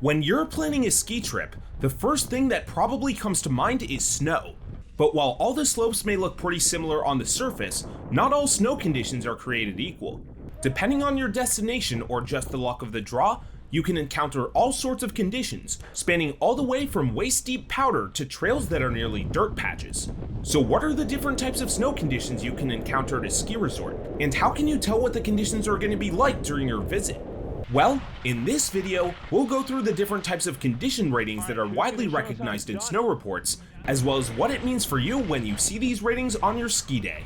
When you're planning a ski trip, the first thing that probably comes to mind is snow. But while all the slopes may look pretty similar on the surface, not all snow conditions are created equal. Depending on your destination or just the luck of the draw, you can encounter all sorts of conditions, spanning all the way from waist-deep powder to trails that are nearly dirt patches. So what are the different types of snow conditions you can encounter at a ski resort? And how can you tell what the conditions are going to be like during your visit? Well, in this video, we'll go through the different types of condition ratings that are widely recognized in snow reports, as well as what it means for you when you see these ratings on your ski day.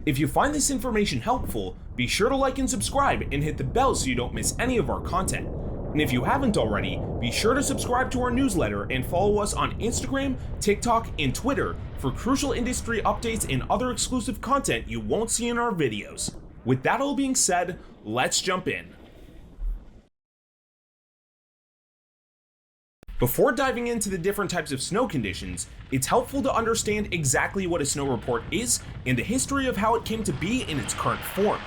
If you find this information helpful, be sure to like and subscribe and hit the bell so you don't miss any of our content. And if you haven't already, be sure to subscribe to our newsletter and follow us on Instagram, TikTok, and Twitter for crucial industry updates and other exclusive content you won't see in our videos. With that all being said, let's jump in. Before diving into the different types of snow conditions, it's helpful to understand exactly what a snow report is and the history of how it came to be in its current form.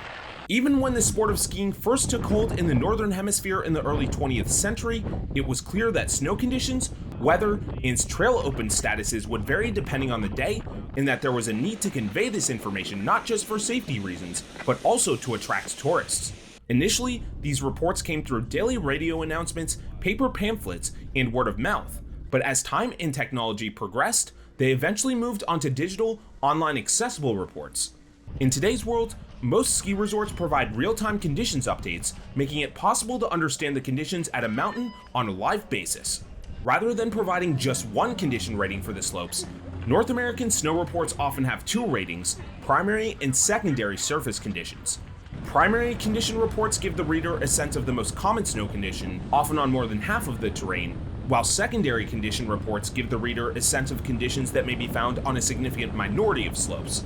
Even when the sport of skiing first took hold in the northern hemisphere in the early 20th century, it was clear that snow conditions, weather, and trail open statuses would vary depending on the day, and that there was a need to convey this information not just for safety reasons, but also to attract tourists. Initially, these reports came through daily radio announcements, paper pamphlets, and word of mouth, but as time and technology progressed, they eventually moved onto digital, online accessible reports. In today's world, most ski resorts provide real-time conditions updates, making it possible to understand the conditions at a mountain on a live basis. Rather than providing just one condition rating for the slopes, North American snow reports often have two ratings: primary and secondary surface conditions. Primary condition reports give the reader a sense of the most common snow condition, often on more than half of the terrain, while secondary condition reports give the reader a sense of conditions that may be found on a significant minority of slopes.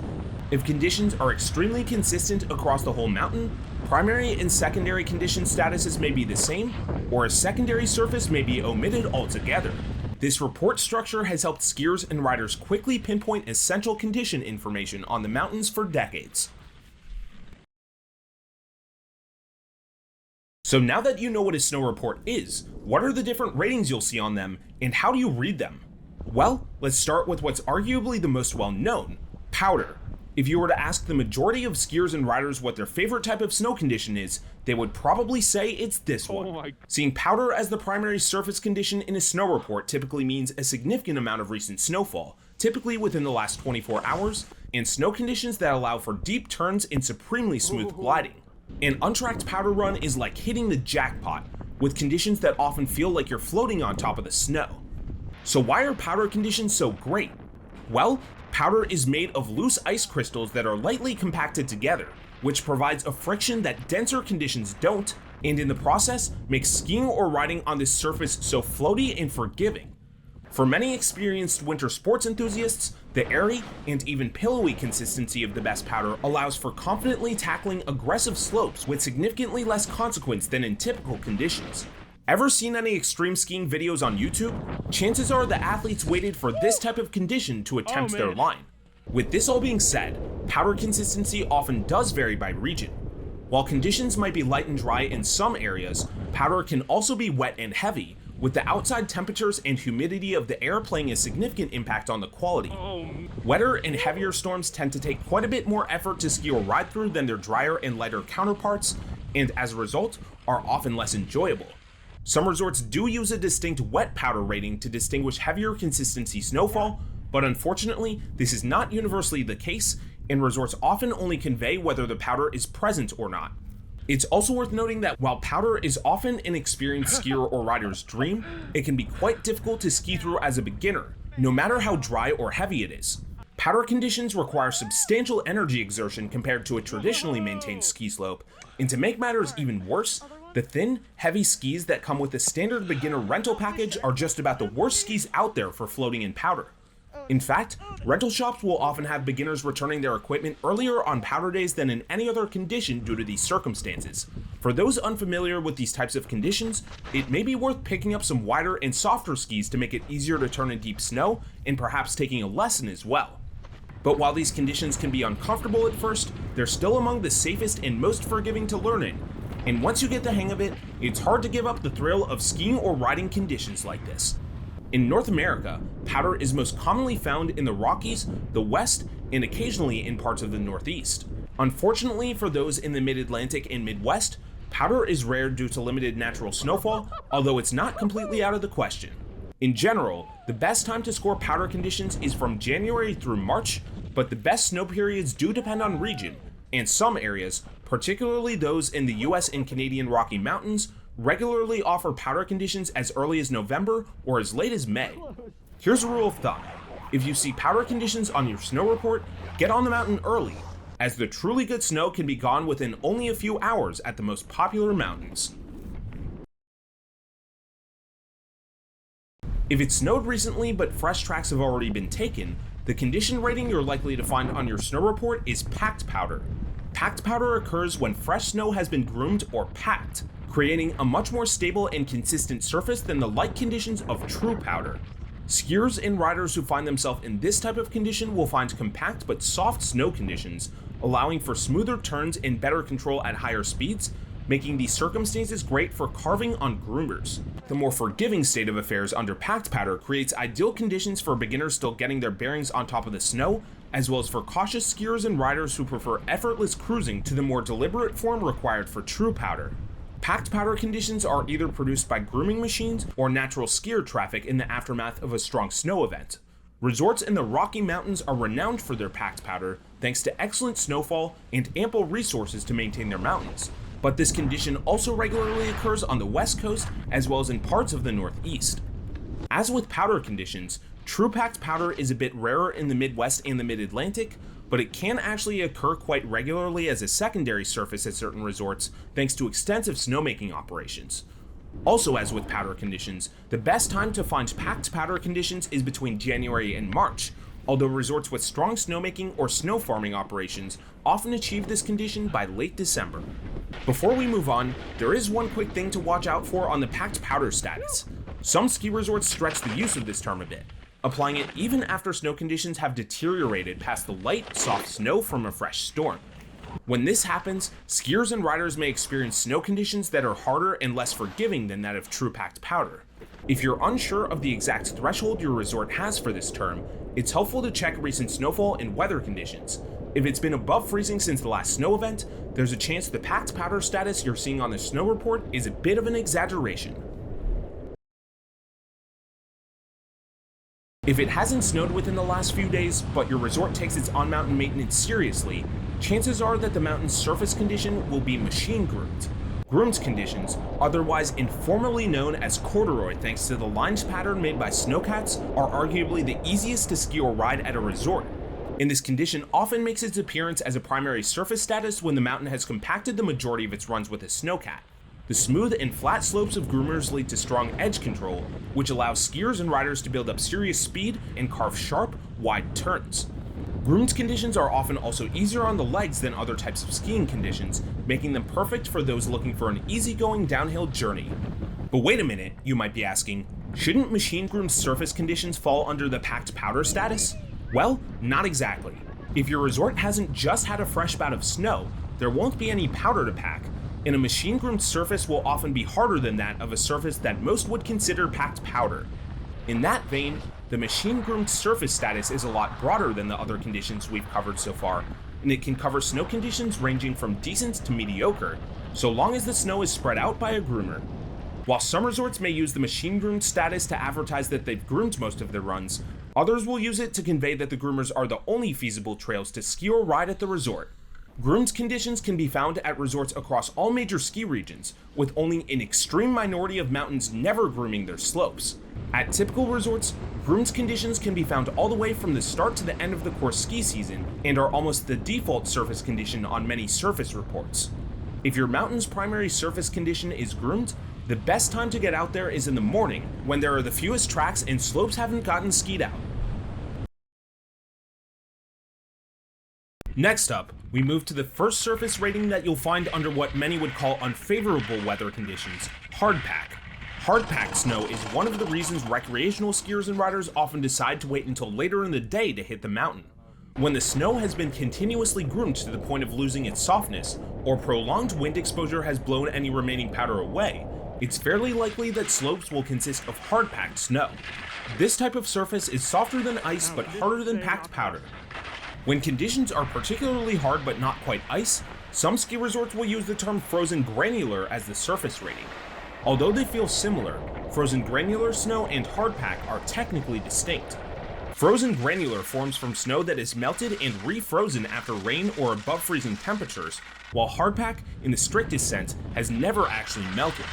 If conditions are extremely consistent across the whole mountain, primary and secondary condition statuses may be the same, or a secondary surface may be omitted altogether. This report structure has helped skiers and riders quickly pinpoint essential condition information on the mountains for decades. So now that you know what a snow report is, what are the different ratings you'll see on them, and how do you read them? Well, let's start with what's arguably the most well-known: powder. If you were to ask the majority of skiers and riders what their favorite type of snow condition is, they would probably say it's this one. Seeing powder as the primary surface condition in a snow report typically means a significant amount of recent snowfall, typically within the last 24 hours, and snow conditions that allow for deep turns and supremely smooth gliding. An untracked powder run is like hitting the jackpot, with conditions that often feel like you're floating on top of the snow. So why are powder conditions so great? Well, powder is made of loose ice crystals that are lightly compacted together, which provides a friction that denser conditions don't, and in the process makes skiing or riding on this surface so floaty and forgiving. For many experienced winter sports enthusiasts, the airy and even pillowy consistency of the best powder allows for confidently tackling aggressive slopes with significantly less consequence than in typical conditions. Ever seen any extreme skiing videos on YouTube? Chances are the athletes waited for this type of condition to attempt their line. With this all being said, powder consistency often does vary by region. While conditions might be light and dry in some areas, powder can also be wet and heavy, with the outside temperatures and humidity of the air playing a significant impact on the quality. Wetter and heavier storms tend to take quite a bit more effort to ski or ride through than their drier and lighter counterparts, and as a result, are often less enjoyable. Some resorts do use a distinct wet powder rating to distinguish heavier consistency snowfall, but unfortunately, this is not universally the case, and resorts often only convey whether the powder is present or not. It's also worth noting that while powder is often an experienced skier or rider's dream, it can be quite difficult to ski through as a beginner, no matter how dry or heavy it is. Powder conditions require substantial energy exertion compared to a traditionally maintained ski slope, and to make matters even worse, the thin, heavy skis that come with the standard beginner rental package are just about the worst skis out there for floating in powder. In fact, rental shops will often have beginners returning their equipment earlier on powder days than in any other condition due to these circumstances. For those unfamiliar with these types of conditions, it may be worth picking up some wider and softer skis to make it easier to turn in deep snow, and perhaps taking a lesson as well. But while these conditions can be uncomfortable at first, they're still among the safest and most forgiving to learn in, and once you get the hang of it, it's hard to give up the thrill of skiing or riding conditions like this. In North America, powder is most commonly found in the Rockies, the West, and occasionally in parts of the Northeast. Unfortunately for those in the Mid-Atlantic and Midwest, powder is rare due to limited natural snowfall, although it's not completely out of the question. In general, the best time to score powder conditions is from January through March, but the best snow periods do depend on region, and some areas, particularly those in the US and Canadian Rocky Mountains, regularly offer powder conditions as early as November or as late as May. Here's a rule of thumb: if you see powder conditions on your snow report, get on the mountain early, as the truly good snow can be gone within only a few hours at the most popular mountains. If it snowed recently but fresh tracks have already been taken, the condition rating you're likely to find on your snow report is packed powder. Packed powder occurs when fresh snow has been groomed or packed, creating a much more stable and consistent surface than the light conditions of true powder. Skiers and riders who find themselves in this type of condition will find compact but soft snow conditions, allowing for smoother turns and better control at higher speeds, making these circumstances great for carving on groomers. The more forgiving state of affairs under packed powder creates ideal conditions for beginners still getting their bearings on top of the snow, as well as for cautious skiers and riders who prefer effortless cruising to the more deliberate form required for true powder. Packed powder conditions are either produced by grooming machines or natural skier traffic in the aftermath of a strong snow event. Resorts in the Rocky Mountains are renowned for their packed powder thanks to excellent snowfall and ample resources to maintain their mountains. But this condition also regularly occurs on the West Coast as well as in parts of the Northeast. As with powder conditions, true packed powder is a bit rarer in the Midwest and the Mid-Atlantic, but it can actually occur quite regularly as a secondary surface at certain resorts thanks to extensive snowmaking operations. Also, as with powder conditions, the best time to find packed powder conditions is between January and March, although resorts with strong snowmaking or snow farming operations often achieve this condition by late December. Before we move on, there is one quick thing to watch out for on the packed powder status. Some ski resorts stretch the use of this term a bit, applying it even after snow conditions have deteriorated past the light, soft snow from a fresh storm. When this happens, skiers and riders may experience snow conditions that are harder and less forgiving than that of true packed powder. If you're unsure of the exact threshold your resort has for this term, it's helpful to check recent snowfall and weather conditions. If it's been above freezing since the last snow event, there's a chance the packed powder status you're seeing on the snow report is a bit of an exaggeration. If it hasn't snowed within the last few days, but your resort takes its on-mountain maintenance seriously, chances are that the mountain's surface condition will be machine groomed. Groomed conditions, otherwise informally known as corduroy thanks to the lines pattern made by snowcats, are arguably the easiest to ski or ride at a resort. And this condition often makes its appearance as a primary surface status when the mountain has compacted the majority of its runs with a snowcat. The smooth and flat slopes of groomers lead to strong edge control, which allows skiers and riders to build up serious speed and carve sharp, wide turns. Groomed conditions are often also easier on the legs than other types of skiing conditions, making them perfect for those looking for an easygoing downhill journey. But wait a minute, you might be asking, shouldn't machine-groomed surface conditions fall under the packed powder status? Well, not exactly. If your resort hasn't just had a fresh bout of snow, there won't be any powder to pack, and a machine-groomed surface will often be harder than that of a surface that most would consider packed powder. In that vein, the machine-groomed surface status is a lot broader than the other conditions we've covered so far, and it can cover snow conditions ranging from decent to mediocre, so long as the snow is spread out by a groomer. While some resorts may use the machine-groomed status to advertise that they've groomed most of their runs, others will use it to convey that the groomers are the only feasible trails to ski or ride at the resort. Groomed conditions can be found at resorts across all major ski regions, with only an extreme minority of mountains never grooming their slopes. At typical resorts, groomed conditions can be found all the way from the start to the end of the course ski season, and are almost the default surface condition on many surface reports. If your mountain's primary surface condition is groomed, the best time to get out there is in the morning, when there are the fewest tracks and slopes haven't gotten skied out. Next up, we move to the first surface rating that you'll find under what many would call unfavorable weather conditions, hardpack. Hardpacked snow is one of the reasons recreational skiers and riders often decide to wait until later in the day to hit the mountain. When the snow has been continuously groomed to the point of losing its softness, or prolonged wind exposure has blown any remaining powder away, it's fairly likely that slopes will consist of hard-packed snow. This type of surface is softer than ice but harder than packed powder. When conditions are particularly hard but not quite ice, some ski resorts will use the term frozen granular as the surface rating. Although they feel similar, frozen granular snow and hardpack are technically distinct. Frozen granular forms from snow that is melted and refrozen after rain or above freezing temperatures, while hardpack, in the strictest sense, has never actually melted.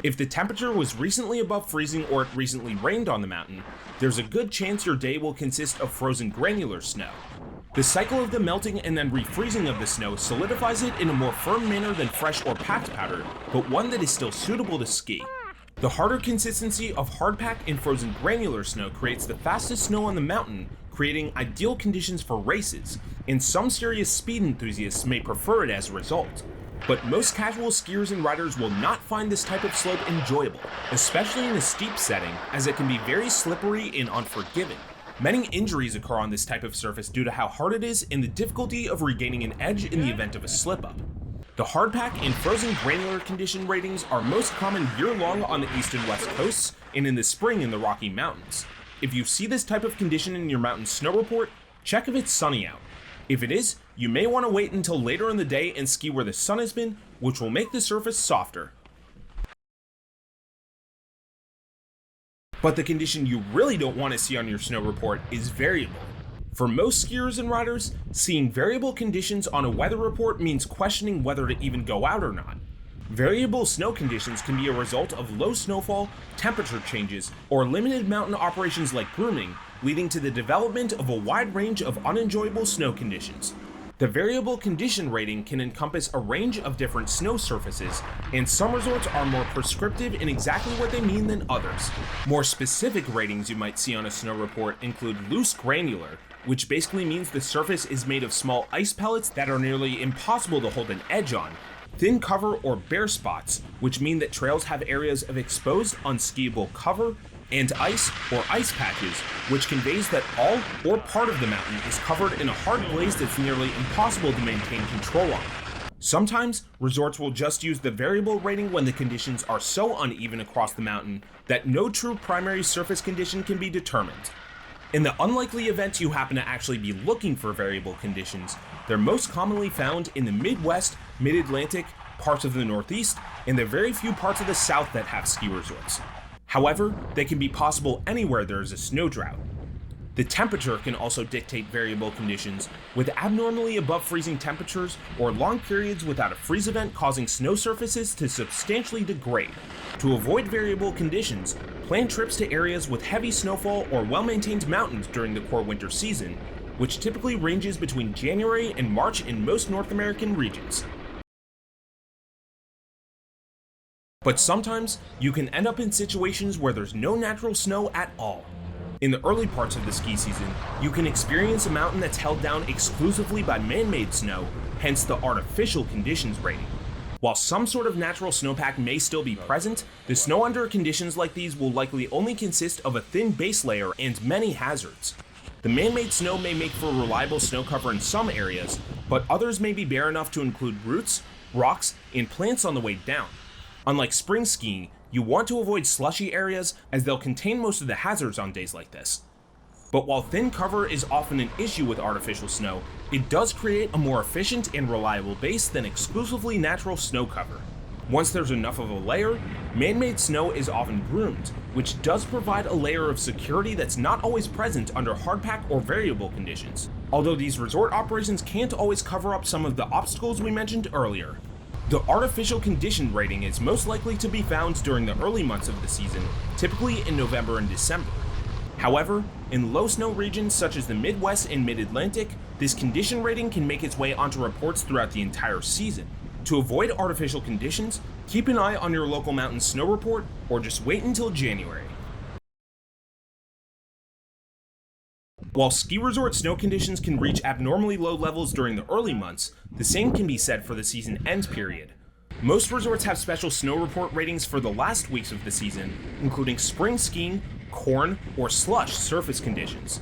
If the temperature was recently above freezing or it recently rained on the mountain, there's a good chance your day will consist of frozen granular snow. The cycle of the melting and then refreezing of the snow solidifies it in a more firm manner than fresh or packed powder, but one that is still suitable to ski. The harder consistency of hardpack and frozen granular snow creates the fastest snow on the mountain, creating ideal conditions for races, and some serious speed enthusiasts may prefer it as a result. But most casual skiers and riders will not find this type of slope enjoyable, especially in a steep setting, as it can be very slippery and unforgiving. Many injuries occur on this type of surface due to how hard it is and the difficulty of regaining an edge in the event of a slip-up. The hardpack and frozen granular condition ratings are most common year-long on the east and west coasts, and in the spring in the Rocky Mountains. If you see this type of condition in your mountain snow report, check if it's sunny out. If it is, you may want to wait until later in the day and ski where the sun has been, which will make the surface softer. But the condition you really don't want to see on your snow report is variable. For most skiers and riders, seeing variable conditions on a weather report means questioning whether to even go out or not. Variable snow conditions can be a result of low snowfall, temperature changes, or limited mountain operations like grooming, leading to the development of a wide range of unenjoyable snow conditions. The variable condition rating can encompass a range of different snow surfaces, and some resorts are more prescriptive in exactly what they mean than others. More specific ratings you might see on a snow report include loose granular, which basically means the surface is made of small ice pellets that are nearly impossible to hold an edge on, thin cover or bare spots, which mean that trails have areas of exposed unskiable cover, and ice or ice patches, which conveys that all or part of the mountain is covered in a hard glaze that's nearly impossible to maintain control on. Sometimes, resorts will just use the variable rating when the conditions are so uneven across the mountain that no true primary surface condition can be determined. In the unlikely event you happen to actually be looking for variable conditions, they're most commonly found in the Midwest, Mid-Atlantic, parts of the Northeast, and the very few parts of the South that have ski resorts. However, they can be possible anywhere there is a snow drought. The temperature can also dictate variable conditions, with abnormally above freezing temperatures or long periods without a freeze event causing snow surfaces to substantially degrade. To avoid variable conditions, plan trips to areas with heavy snowfall or well-maintained mountains during the core winter season, which typically ranges between January and March in most North American regions. But sometimes, you can end up in situations where there's no natural snow at all. In the early parts of the ski season, you can experience a mountain that's held down exclusively by man-made snow, hence the artificial conditions rating. While some sort of natural snowpack may still be present, the snow under conditions like these will likely only consist of a thin base layer and many hazards. The man-made snow may make for reliable snow cover in some areas, but others may be bare enough to include roots, rocks, and plants on the way down. Unlike spring skiing, you want to avoid slushy areas as they'll contain most of the hazards on days like this. But while thin cover is often an issue with artificial snow, it does create a more efficient and reliable base than exclusively natural snow cover. Once there's enough of a layer, man-made snow is often groomed, which does provide a layer of security that's not always present under hardpack or variable conditions. Although these resort operations can't always cover up some of the obstacles we mentioned earlier. The artificial condition rating is most likely to be found during the early months of the season, typically in November and December. However, in low snow regions such as the Midwest and Mid-Atlantic, this condition rating can make its way onto reports throughout the entire season. To avoid artificial conditions, keep an eye on your local mountain snow report or just wait until January. While ski resort snow conditions can reach abnormally low levels during the early months, the same can be said for the season end period. Most resorts have special snow report ratings for the last weeks of the season, including spring skiing, corn, or slush surface conditions.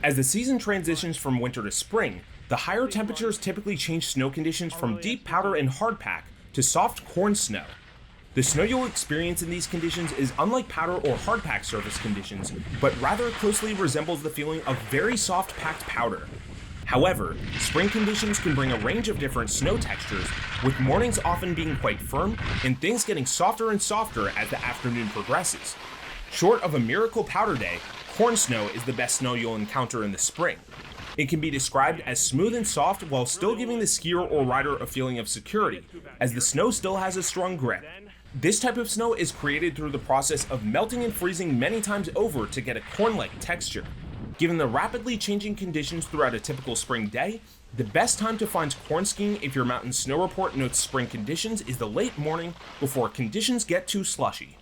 As the season transitions from winter to spring, the higher temperatures typically change snow conditions from deep powder and hardpack to soft corn snow. The snow you'll experience in these conditions is unlike powder or hardpack surface conditions, but rather closely resembles the feeling of very soft packed powder. However, spring conditions can bring a range of different snow textures, with mornings often being quite firm and things getting softer and softer as the afternoon progresses. Short of a miracle powder day, corn snow is the best snow you'll encounter in the spring. It can be described as smooth and soft while still giving the skier or rider a feeling of security, as the snow still has a strong grip. This type of snow is created through the process of melting and freezing many times over to get a corn-like texture. Given the rapidly changing conditions throughout a typical spring day, the best time to find corn skiing if your mountain snow report notes spring conditions is the late morning before conditions get too slushy.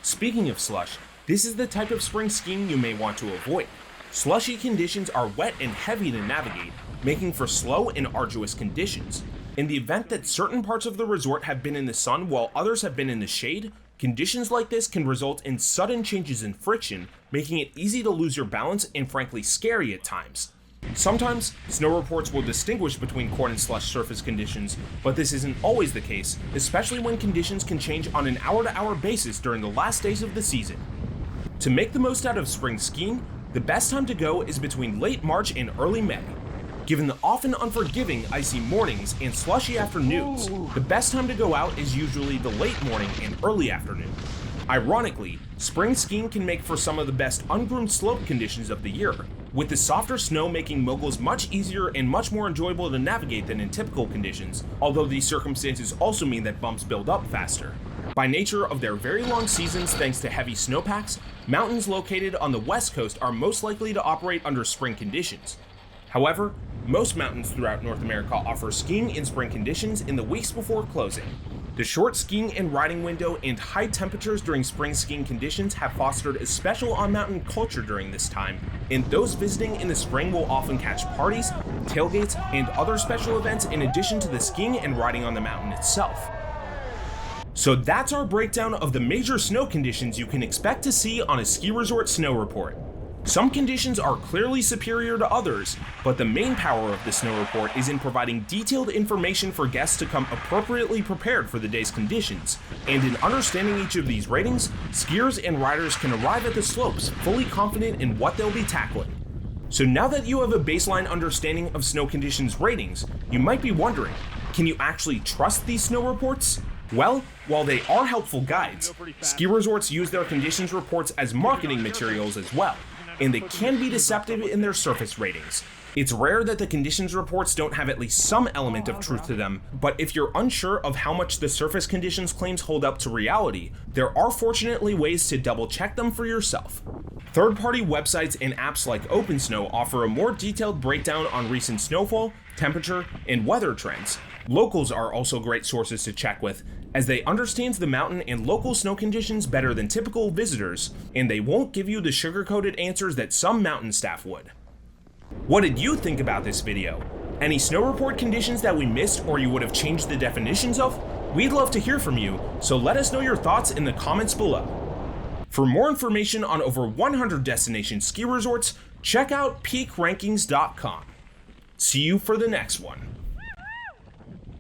Speaking of slush, this is the type of spring skiing you may want to avoid. Slushy conditions are wet and heavy to navigate, making for slow and arduous conditions. In the event that certain parts of the resort have been in the sun while others have been in the shade, conditions like this can result in sudden changes in friction, making it easy to lose your balance and frankly scary at times. Sometimes, snow reports will distinguish between corn and slush surface conditions, but this isn't always the case, especially when conditions can change on an hour-to-hour basis during the last days of the season. To make the most out of spring skiing, the best time to go is between late March and early May. Given the often unforgiving icy mornings and slushy afternoons, the best time to go out is usually the late morning and early afternoon. Ironically, spring skiing can make for some of the best ungroomed slope conditions of the year, with the softer snow making moguls much easier and much more enjoyable to navigate than in typical conditions, although these circumstances also mean that bumps build up faster. By nature of their very long seasons thanks to heavy snowpacks, mountains located on the west coast are most likely to operate under spring conditions. However, most mountains throughout North America offer skiing in spring conditions in the weeks before closing. The short skiing and riding window and high temperatures during spring skiing conditions have fostered a special on-mountain culture during this time, and those visiting in the spring will often catch parties, tailgates, and other special events in addition to the skiing and riding on the mountain itself. So that's our breakdown of the major snow conditions you can expect to see on a ski resort snow report. Some conditions are clearly superior to others, but the main power of the snow report is in providing detailed information for guests to come appropriately prepared for the day's conditions, and in understanding each of these ratings, skiers and riders can arrive at the slopes fully confident in what they'll be tackling. So now that you have a baseline understanding of snow conditions ratings, you might be wondering, can you actually trust these snow reports? Well, while they are helpful guides, ski resorts use their conditions reports as marketing materials as well, and they can be deceptive in their surface ratings. It's rare that the conditions reports don't have at least some element of truth to them, but if you're unsure of how much the surface conditions claims hold up to reality, there are fortunately ways to double check them for yourself. Third-party websites and apps like OpenSnow offer a more detailed breakdown on recent snowfall, temperature, and weather trends. Locals are also great sources to check with, as they understand the mountain and local snow conditions better than typical visitors, and they won't give you the sugar-coated answers that some mountain staff would. What did you think about this video? Any snow report conditions that we missed or you would have changed the definitions of? We'd love to hear from you, so let us know your thoughts in the comments below. For more information on over 100 destination ski resorts, check out peakrankings.com. See you for the next one.